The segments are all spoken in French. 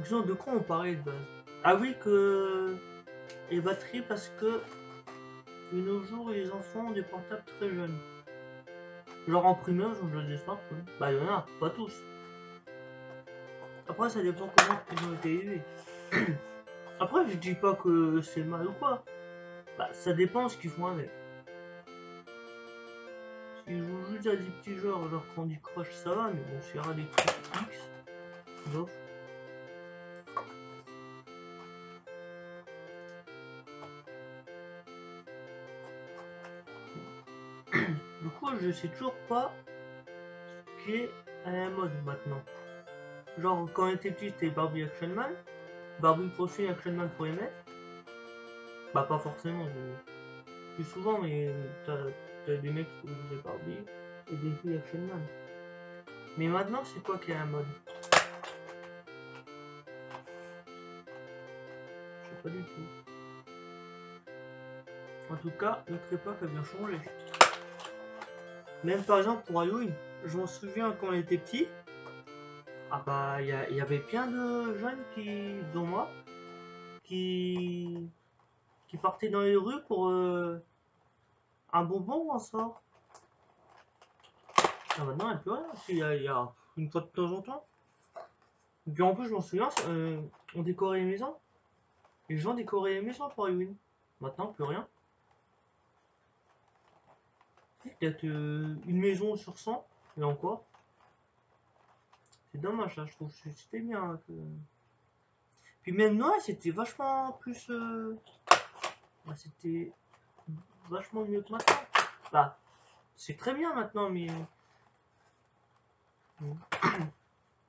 Sinon, de quoi on parlait de base? Ah oui, que les batteries, parce que de nos jours, les enfants ont des portables très jeunes. Genre en primaire, ils ont déjà des smartphones. Bah, il y en a, pas tous. Après, ça dépend comment ils ont été élevés. Après, je dis pas que c'est mal ou quoi. Bah, ça dépend de ce qu'ils font avec. S'ils jouent juste à des petits jeux, genre Candy Crush, ça va, mais bon, s'il y aura des trucs X, bof. Du coup, je sais toujours pas ce qui est à la mode maintenant. Genre, quand on était petit, c'était Barbie Action Man. Barbie Crossing Action Man pour les mecs. Bah, pas forcément, plus souvent, mais t'as des mecs qui jouent Barbie et des filles Action Man. Mais maintenant, c'est quoi qui est à la mode? Je sais pas du tout. En tout cas, notre époque a bien changé. Même par exemple pour Halloween, je m'en souviens quand on était petit. Ah bah, il y avait plein de jeunes qui, dont moi, qui, qui partaient dans les rues pour un bonbon ou un sort. Ah maintenant, il n'y a plus rien. Il y a une fois de temps en temps. Et puis en plus, je m'en souviens, on décorait les maisons. Les gens décoraient les maisons pour Halloween. Maintenant, plus rien. Peut-être une maison sur 100, et encore. C'est dommage, ça, je trouve que c'était bien. Puis même Noël, c'était vachement plus. Bah, c'était vachement mieux que maintenant. Bah, c'est très bien maintenant, mais.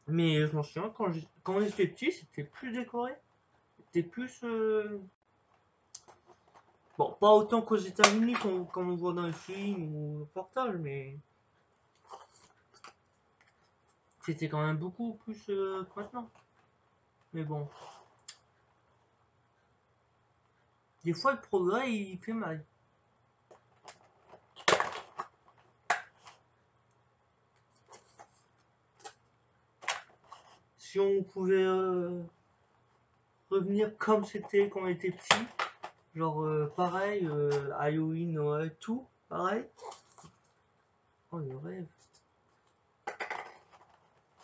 Mais je m'en souviens, quand on était petit, c'était plus décoré. C'était plus. Bon, pas autant qu'aux États-Unis, comme on voit dans les films ou le reportages, mais. C'était quand même beaucoup plus que maintenant. Mais bon. Des fois, le progrès, il fait mal. Si on pouvait revenir comme c'était quand on était petit, genre pareil, Halloween, Noël, tout, pareil. Oh le rêve.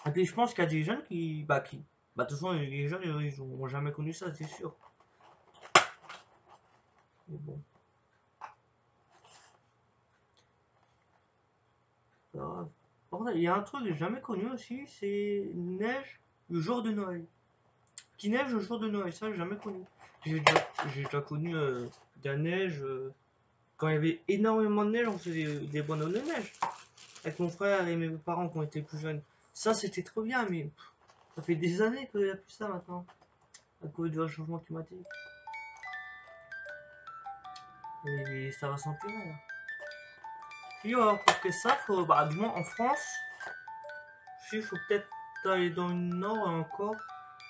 Et puis je pense qu'il y a des jeunes qui. Bah de toute façon les jeunes ils ont jamais connu ça, c'est sûr. Mais bon. C'est pas grave. Par contre, il y a un truc que j'ai jamais connu aussi, c'est neige le jour de Noël. Qui neige le jour de Noël, ça j'ai jamais connu. J'ai déjà connu de la neige. Quand il y avait énormément de neige, on faisait des bonhommes de neige. Avec mon frère et mes parents quand on était plus jeunes. Ça c'était trop bien, mais ça fait des années qu'il n'y a plus ça maintenant. À cause du réchauffement climatique. Et ça va s'empirer là. Puis pour que ça, faut, bah, du moins en France, il faut peut-être aller dans le nord et encore,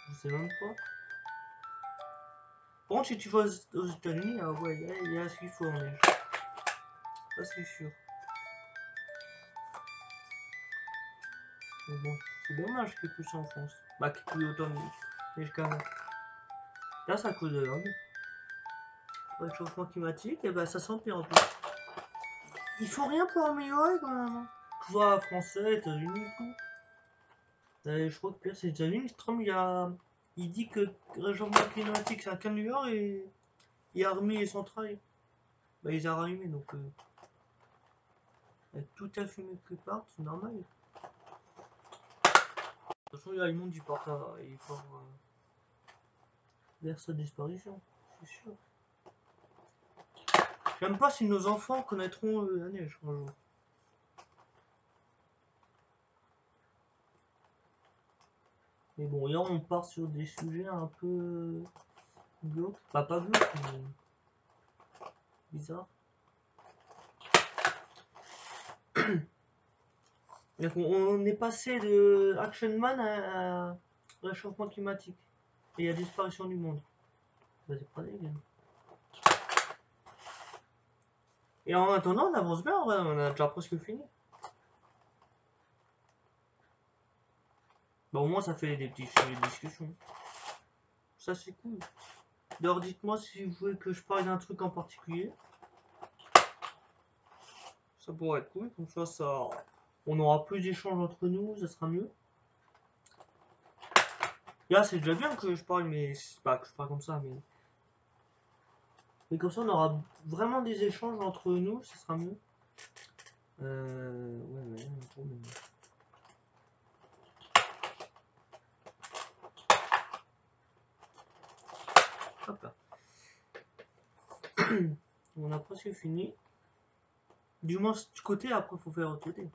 je sais même pas. Par contre, si tu vas aux États-Unis, ah ouais, il y a ce qu'il faut en neige. Ça c'est sûr. Mais bon, c'est dommage qu'il n'y ait plus ça en France. Bah, qu'il n'y ait plus autant de neige qu'avant. Là, c'est à cause de l'homme. Le réchauffement climatique, et bah ça s'empire en plus. Il faut rien pour améliorer quand même. Que ce soit français, États-Unis, tout. Je crois que pire c'est les États-Unis. Trump il dit que le réchauffement climatique c'est un canular et il a remis les centrales. Bah ils ont rallumé donc avec tout à fumer que part, c'est normal. De toute façon il y a le monde du porte il part vers sa disparition, c'est sûr. J'aime pas si nos enfants connaîtront la neige un jour. Mais bon, là on part sur des sujets un peu glauques. Bah, pas glauques, mais bizarres. Donc, on est passé de Action Man à réchauffement climatique et à disparition du monde. Bah, c'est pas dégueu. Et en attendant, on avance bien, on a déjà presque fini. Bah au moins ça fait des petits sujets de discussion. Ça c'est cool. D'ailleurs dites-moi si vous voulez que je parle d'un truc en particulier. Ça pourrait être cool, comme ça on aura plus d'échanges entre nous, ça sera mieux. Là c'est déjà bien que je parle, mais c'est pas que je parle comme ça, mais comme ça on aura vraiment des échanges entre nous, ça sera mieux. Ouais, trop bien. Hop là. On a presque fini. Du moins du côté, après faut faire autre côté.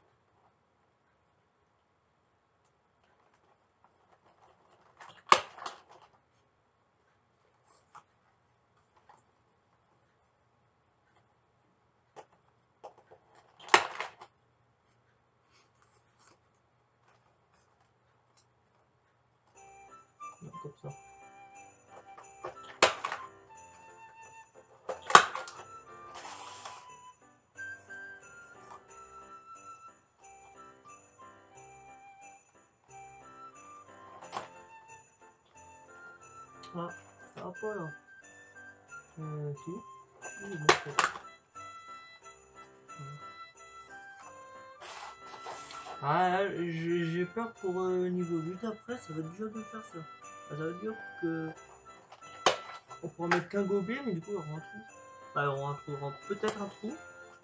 Comme ça. Ah, ça va pas là. Si. Oui, bon, ah, j'ai peur pour niveau lutte après, ça va être dur de faire ça. Ah, ça va être dur que. On pourra mettre qu'un gobelet, mais du coup, il y aura un trou. Bah, il y aura un trou, peut-être un trou.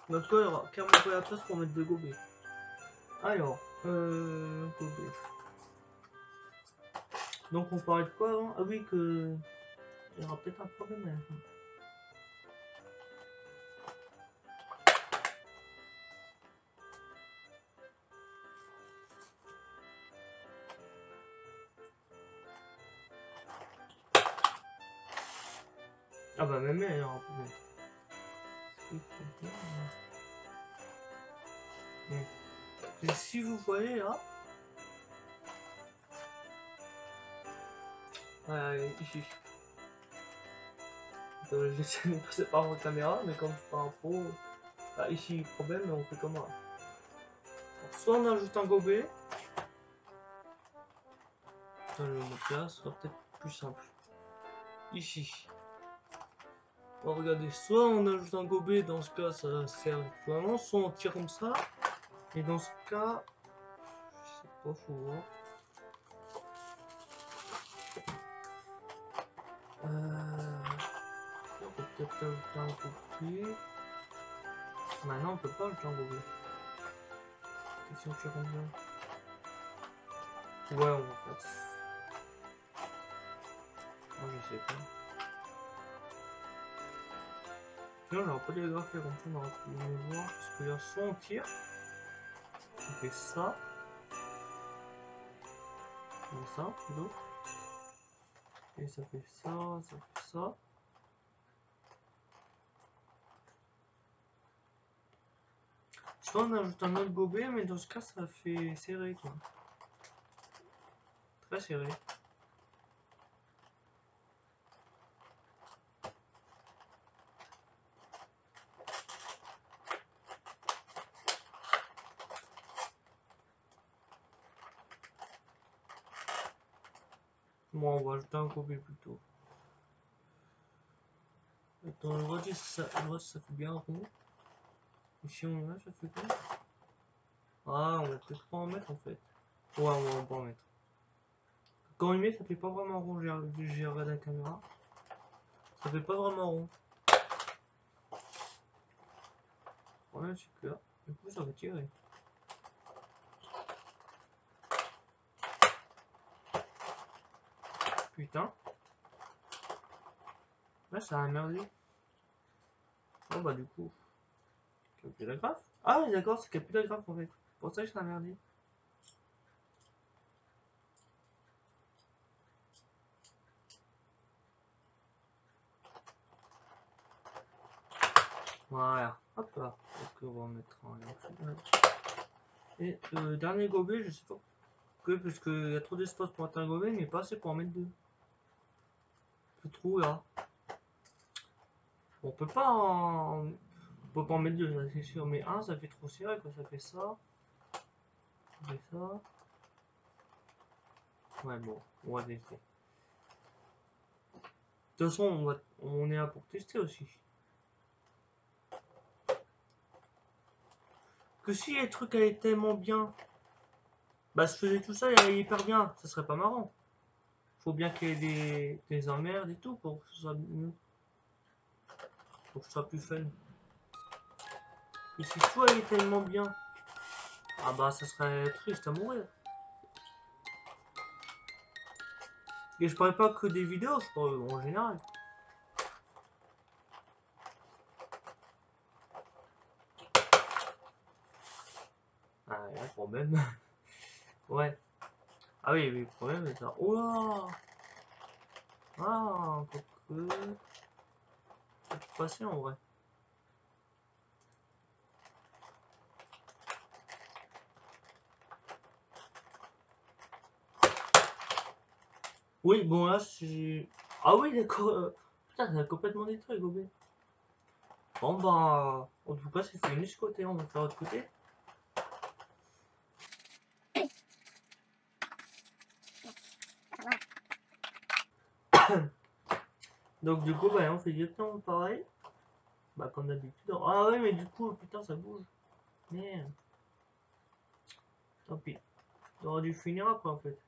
Mais en tout cas, il y aura carrément pas la place pour mettre deux gobelets. Alors, gobelet. Donc, on parlait de quoi avant? Ah oui, que. Il y aura peut-être un problème à la fin. Ah bah, même elle, il y aura un problème. Et si vous voyez là, ici, j'essaie de passer par ma caméra, mais comme c'est pas un pro, bah, ici problème, mais on fait comment là? Soit on ajoute un gobelet, je vais le mettre là, ce sera peut-être plus simple. Ici, bon, regardez, soit on ajoute un gobelet, dans ce cas ça sert vraiment, soit on tire comme ça, et dans ce cas, je sais pas, faut voir. On peut peut-être ajouter un gobelet. Maintenant on peut pas ajouter un gobelet. Et si on tire comme ça? Ouais, on va faire ça. Moi je sais pas. Sinon j'aurais pas télégraphié comme ça, on aurait pu mieux voir. Parce que là, soit on tire, on fait ça. Comme ça, plutôt. Et ça fait ça, ça fait ça. Soit on ajoute un autre gobelet, mais dans ce cas ça fait serré quoi. Très serré. Bon, on va ajouter un gobelet plutôt. Attends, le droit ça fait bien rond. Et si on a, ça fait quoi? Ah, on va peut-être pas en mettre en fait. Ouais, on va pas en mettre. Quand il met, ça fait pas vraiment rond. J'ai regardé la caméra. Ça fait pas vraiment rond. Le problème, c'est que là, du coup, ça va tirer. Putain. Là, ça a merdé. Bon, bah, du coup, capitographe. Ah, oui, d'accord, c'est capitographe en fait. Pour ça que ça a merdé. Voilà. Hop là. Donc, on va en mettre un là. Et dernier gobelet, je sais pas pourquoi, parce qu'il y a trop d'espace pour mettre un gobelet, mais pas assez pour en mettre deux. Le trou là. On peut pas en... On peut pas en mettre deux, ça c'est sûr, mais un ça fait trop serré quoi, ça fait ça. Ça fait ça. Ouais, bon, on va tester. De toute façon, on est là pour tester aussi. Que si les trucs allaient tellement bien, bah se faisait tout ça et allait hyper bien, ça serait pas marrant. Faut bien qu'il y ait des emmerdes et tout pour que ce soit mieux. Pour que ce soit plus fun. Et si tout allait tellement bien, ah bah ça serait triste à mourir. Et je parle pas que des vidéos, je parle en général. Ah, il y a un problème. Ouais. Ah oui, le problème c'est ça. Oh là. Ah, encore que... Ça peut passer en vrai. Oui, bon là c'est... Ah oui, d'accord. Putain, ça a complètement détruit, Gobé. Bon bah... En tout cas, c'est fini ce côté, on va faire l'autre côté. Donc du coup, bah, on fait exactement pareil. Bah comme d'habitude. Ah ouais, mais du coup, putain, ça bouge. Merde. Tant pis. On aurait dû finir après en fait.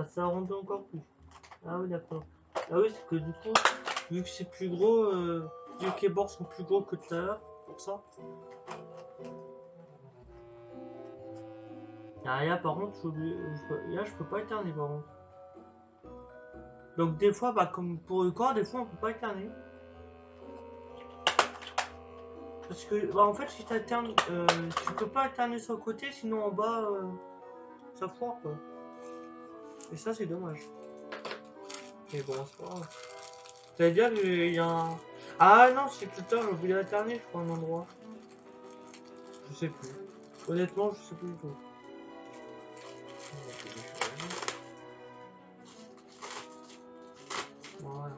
Ça a rendu encore plus. Ah oui, d'accord. Ah oui, c'est que du coup, vu que c'est plus gros, vu que les bords sont plus gros que tout à l'heure, pour ça. Ah là, par contre, là, je peux pas alterner par contre. Donc des fois, bah, comme pour le corps, des fois, on peut pas alterner. Parce que, bah, en fait, si tu alternes, tu peux pas alterner sur le côté, sinon en bas, ça foire, quoi. Et ça, c'est dommage. Mais bon, c'est pas grave. C'est-à-dire qu'il y a un... Ah non, c'est tout à l'heure, je voulais alterner, je crois, un endroit. Je sais plus. Honnêtement, je sais plus du tout. Voilà.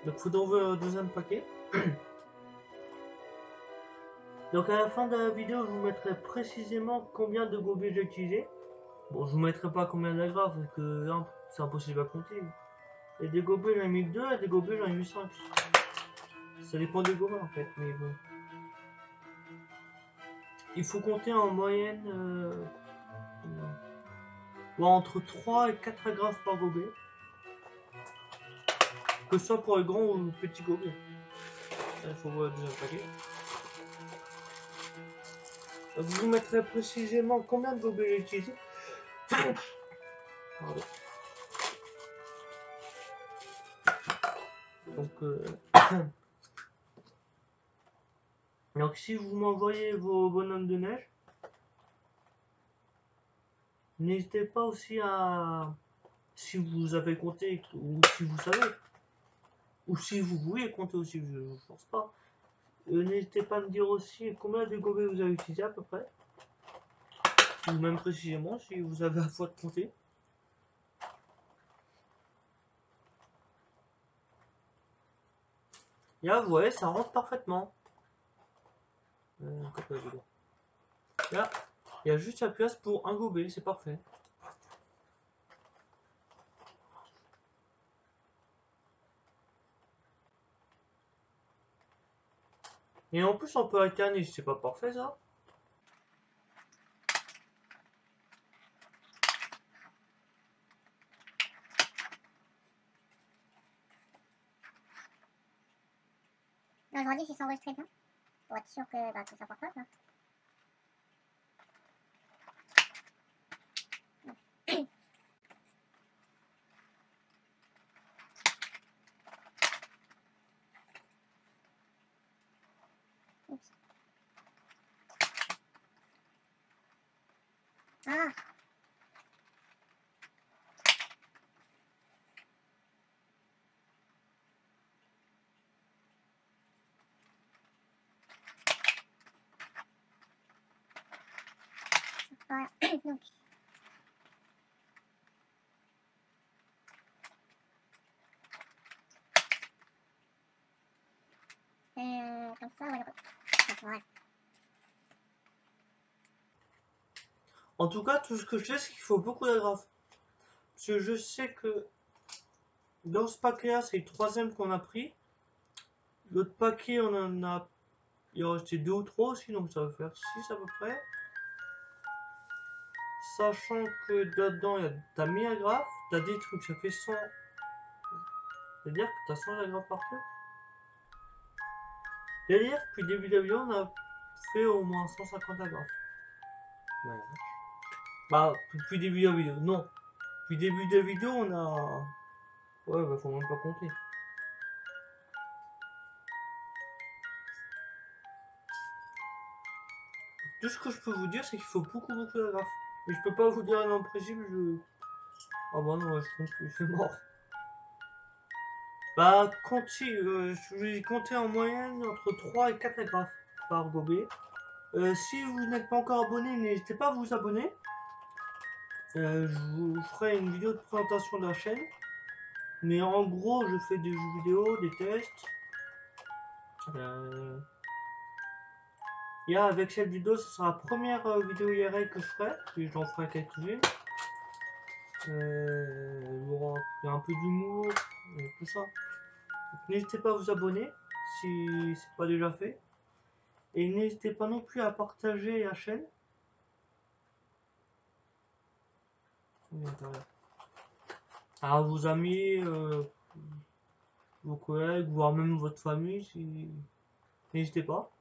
Donc, faut trouver le deuxième paquet. Donc, à la fin de la vidéo, je vous mettrai précisément combien de gobelets j'ai utilisé. Bon, je vous mettrai pas combien d'agrafes, parce que là, c'est impossible à compter. Et des gobelets, j'en ai mis que 2, et des gobelets, j'en ai mis 5. Ça dépend des gobelets, en fait, mais bon. Il faut compter en moyenne entre 3 et 4 agrafes par gobelet. Que ce soit pour les grands ou les petits gobelets. Il faut voir le deuxième paquet. Donc, je vous mettrai précisément combien de gobelets j'ai utilisé. Pardon. Donc si vous m'envoyez vos bonhommes de neige, n'hésitez pas aussi à, si vous avez compté ou si vous savez, ou si vous voulez compter aussi, je ne force pas, n'hésitez pas à me dire aussi combien de gobelets vous avez utilisé à peu près, ou même précisément si vous avez à fois de compter. Et là, vous voyez, ça rentre parfaitement. Là, il y a juste la place pour un gobelet, c'est parfait. Et en plus, on peut alterner, c'est pas parfait ça? Non, je redis si c'est enregistré bien. Pour être sûr que ça part pas, quoi. Oups. Ah! Voilà. Donc. Comme ça, voilà. Voilà. En tout cas, tout ce que je sais, c'est qu'il faut beaucoup d'agrafes. Parce que je sais que dans ce paquet-là, c'est le troisième qu'on a pris. L'autre paquet, on en a. Il en restait 2 ou 3 aussi, donc ça va faire 6 à peu près. Sachant que dedans, il y a ta 1000 agrafes, t'as des trucs, ça fait 100. C'est-à-dire que t'as 100 agrafes par truc. C'est-à-dire que depuis le début de la vidéo, on a fait au moins 150 agrafes. Ouais. Bah, depuis le début de la vidéo, non. Depuis le début de la vidéo, on a. Ouais, bah, faut même pas compter. Tout ce que je peux vous dire, c'est qu'il faut beaucoup d'agrafes. Mais je peux pas vous dire un nombre précis, ah bah non, je pense que c'est mort. Bah, je vais compter en moyenne entre 3 et 4 agrafes par gobelet. Si vous n'êtes pas encore abonné, n'hésitez pas à vous abonner. Je vous ferai une vidéo de présentation de la chaîne. Mais en gros, je fais des jeux vidéo, des tests. Et avec cette vidéo, ce sera la première vidéo IRL que je ferai. Puis j'en ferai quelques-unes. Il y a un peu d'humour, tout ça. N'hésitez pas à vous abonner si c'est pas déjà fait. Et n'hésitez pas non plus à partager la chaîne. À vos amis, vos collègues, voire même votre famille, si... n'hésitez pas.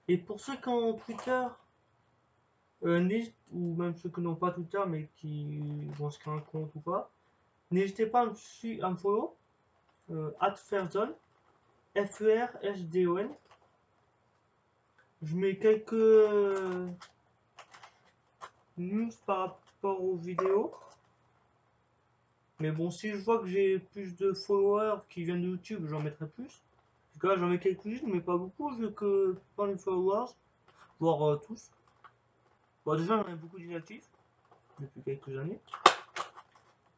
Et pour ceux qui ont Twitter, ou même ceux qui n'ont pas Twitter mais qui vont se créer un compte ou pas, n'hésitez pas à me follow, @ferzon, FERSDON. Je mets quelques news par rapport aux vidéos. Mais bon, si je vois que j'ai plus de followers qui viennent de YouTube, j'en mettrai plus. En tout cas, j'en mets quelques-unes, mais pas beaucoup, vu que pas les followers, voire tous. Bon, déjà, j'en ai beaucoup d'inactifs depuis quelques années.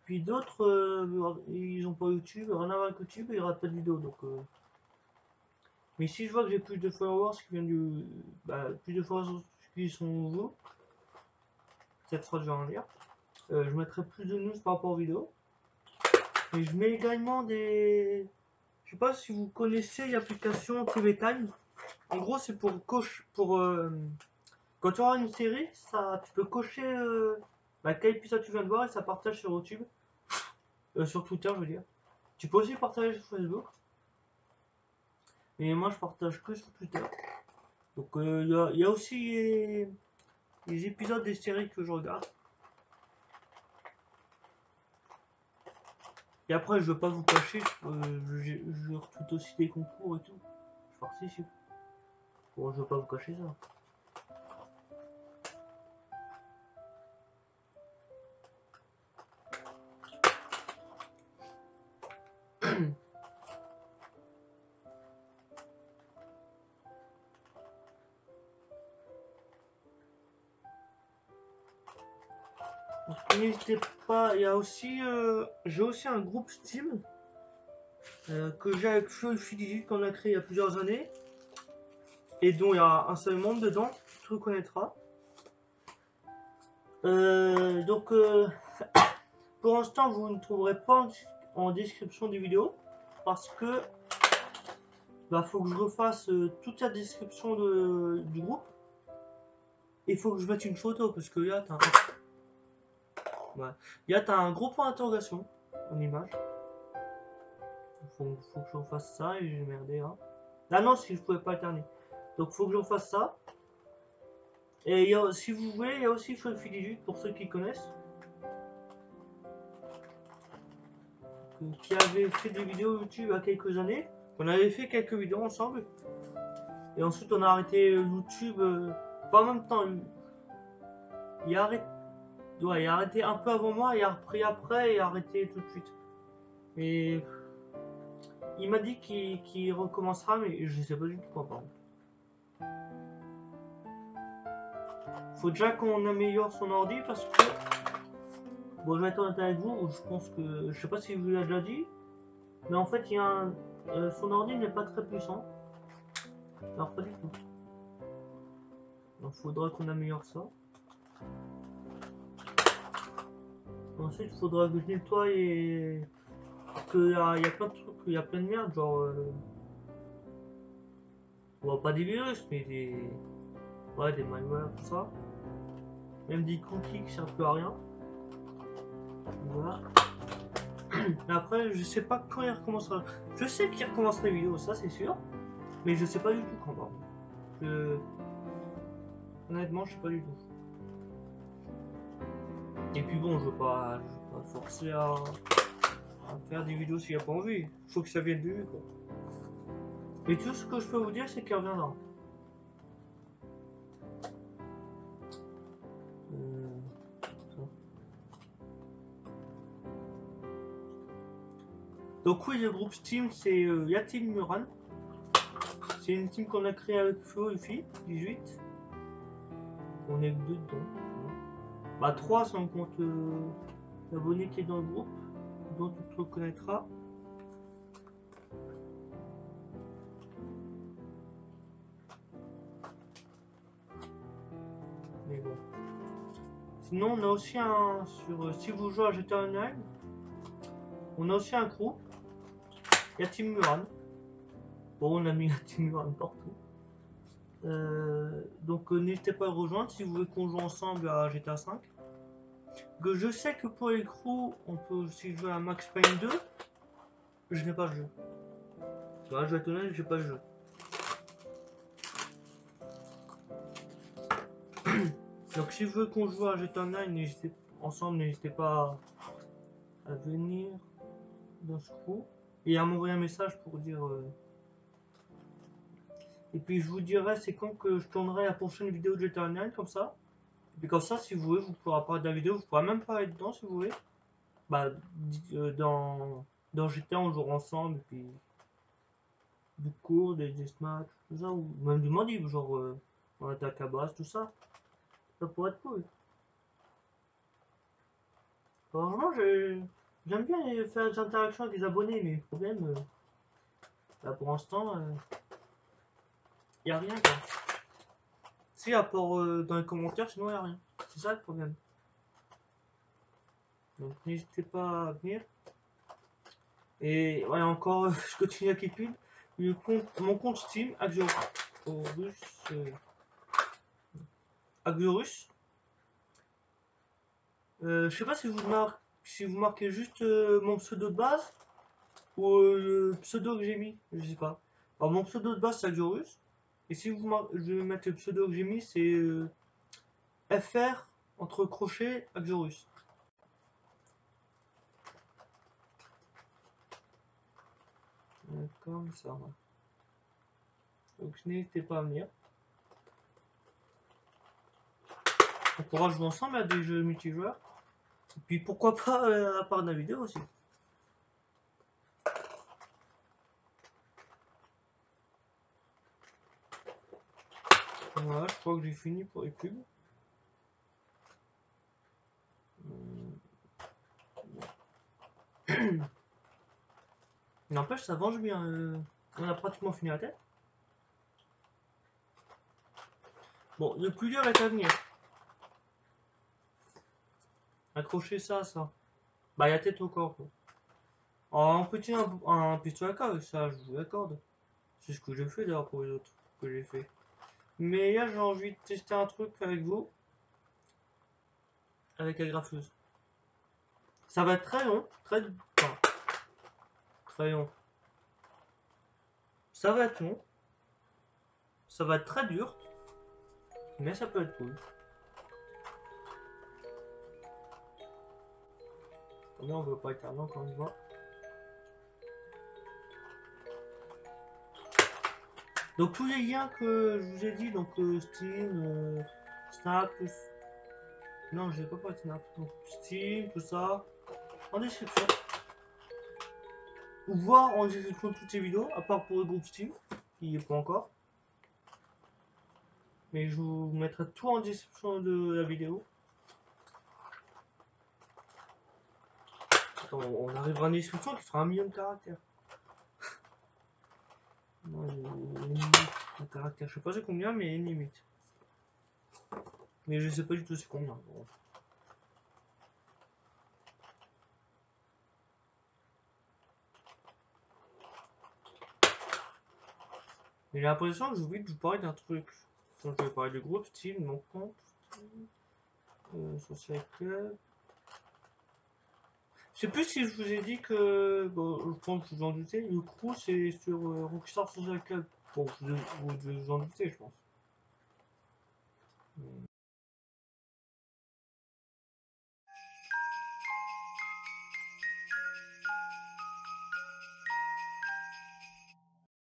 Puis d'autres, ils ont pas YouTube, rien à voir avec YouTube, ils ratent pas de vidéo. Donc, mais si je vois que j'ai plus de followers qui viennent du. Plus de followers qui sont nouveaux, cette fois je vais en lire. Je mettrai plus de news par rapport aux vidéos. Et je mets également des. Je sais pas si vous connaissez l'application TV Time. En gros, c'est pour quand tu auras une série, ça, tu peux cocher quel épisode tu viens de voir et ça partage sur YouTube, sur Twitter, je veux dire. Tu peux aussi partager sur Facebook. Et moi, je partage que sur Twitter. Donc, il y a aussi les épisodes des séries que je regarde. Et après, je veux pas vous cacher, je retweet aussi des concours et tout. Je participe. Bon, je veux pas vous cacher ça. N'hésitez pas, il y a aussi, j'ai aussi un groupe Steam que j'ai avec Fidigi qu'on a créé il y a plusieurs années et dont il y a un seul membre dedans, tu reconnaîtras. Donc pour l'instant vous ne trouverez pas en description des vidéos parce que bah, faut que je refasse toute la description du groupe. Il faut que je mette une photo parce que là t'as un gros point d'interrogation en image. Faut que je refasse ça et j'ai merdé là. Ah non, si je pouvais pas alterner. Donc faut que je refasse ça. Et si vous voulez, il y a aussi Fidigi pour ceux qui connaissent. Qui avait fait des vidéos YouTube il y a quelques années. On avait fait quelques vidéos ensemble. Et ensuite on a arrêté YouTube. Pas en même temps. Il a arrêté. Ouais, il a arrêté un peu avant moi, il a repris après et a arrêté tout de suite. Et il m'a dit qu'il recommencera, mais je sais pas du tout quand par contre. Faut déjà qu'on améliore son ordi parce que bon, je vais être honnête avec vous, je pense que je sais pas si je vous l'ai déjà dit, mais en fait il y a son ordi n'est pas très puissant. Alors pas du tout. Donc faudra qu'on améliore ça. Ensuite il faudra que je nettoie et qu'il y a plein de trucs, il y a plein de merde, genre bon, pas des virus mais des malwares, tout ça. Même des cookies qui servent plus à rien. Voilà. Et après, je sais pas quand il recommencera. Je sais qu'il recommencera les vidéos, ça c'est sûr. Mais je sais pas du tout quand. Honnêtement, je sais pas du tout. Et puis bon, je veux pas forcer à faire des vidéos s'il n'y a pas envie. Faut que ça vienne de lui, quoi. Et tout ce que je peux vous dire, c'est qu'il reviendra. Donc oui, le groupe Steam, c'est Yatim Muran. C'est une team qu'on a créée avec Flo et Fi, 18. On est que deux dedans. Bah 3 sans compte l'abonné qui est dans le groupe, dont tu te reconnaîtras. Mais bon. Sinon on a aussi un si vous jouez à GTA Online, on a aussi un groupe. Il y a Team Muran. Bon, on a mis la Team Muran partout. Donc n'hésitez pas à le rejoindre si vous voulez qu'on joue ensemble à GTA 5. Que je sais que pour les crews, on peut aussi jouer à Max Payne 2. Je n'ai pas le jeu. Voilà, je vais être honnête, j'ai pas le jeu. Donc si vous voulez qu'on joue à GTA Online, n'hésitez pas à venir dans ce crew et à m'envoyer un message pour dire. Et puis je vous dirai c'est quand que je tournerai la prochaine vidéo de GTA Online comme ça. Et puis comme ça, si vous voulez, vous pourrez parler de la vidéo, vous pourrez même pas être dedans si vous voulez. Bah dans GTA on jouera ensemble et puis du cours, des matchs, tout ça, ou même du modif, genre on attaque à base, tout ça. Ça pourrait être cool. Franchement, j'aime bien faire des interactions avec les abonnés, mais le problème, là pour l'instant, y a rien quoi. Si, à part dans les commentaires, sinon y a rien. C'est ça le problème. Donc n'hésitez pas à venir. Et ouais, encore, je continue à keep mon compte Steam, Axiorus. Je sais pas si vous marquez juste mon pseudo de base ou le pseudo que j'ai mis, je sais pas. Alors mon pseudo de base c'est Axiorus. Et si je vais mettre le pseudo que j'ai mis, c'est FR entre crochets Axiorus. Comme ça. Donc n'hésitez pas à venir. On pourra jouer ensemble à des jeux multijoueurs. Et puis pourquoi pas à part de la vidéo aussi. Voilà, je crois que j'ai fini pour les pubs. N'empêche, ça venge bien. On a pratiquement fini la tête. Bon, le plus dur est à venir. Accrocher ça, ça. Bah, il y a tête au corps. Quoi. Un petit un pistolet à corde, ça, je vous l'accorde. C'est ce que j'ai fait d'ailleurs pour les autres que j'ai fait. Mais là, j'ai envie de tester un truc avec vous. Avec la graffeuse. Ça va être très long. Enfin, très long. Ça va être long. Ça va être très dur. Mais ça peut être cool. Combien on veut pas être avant quand on voit. Donc tous les liens que je vous ai dit, donc Steam, Snap, non j'ai pas de Snap, donc Steam, tout ça, en description. Ou voir en description toutes ces vidéos, à part pour le groupe Steam, qui est pas encore. Mais je vous mettrai tout en description de la vidéo. Attends, on arrivera à une description qui fera 1 million de caractères. Non, il y a une limite de caractères, je sais pas c'est combien, mais il y a une limite. Mais je sais pas du tout c'est combien. Bon. J'ai l'impression que j'oublie de vous parler d'un truc. Donc, je vais parler du groupe Steam, mon compte, Social Club. Je sais plus si je vous ai dit que, bon, je pense que vous en doutez, le crew c'est sur Rockstar Social Club. Bon, vous devez vous en douter, je pense.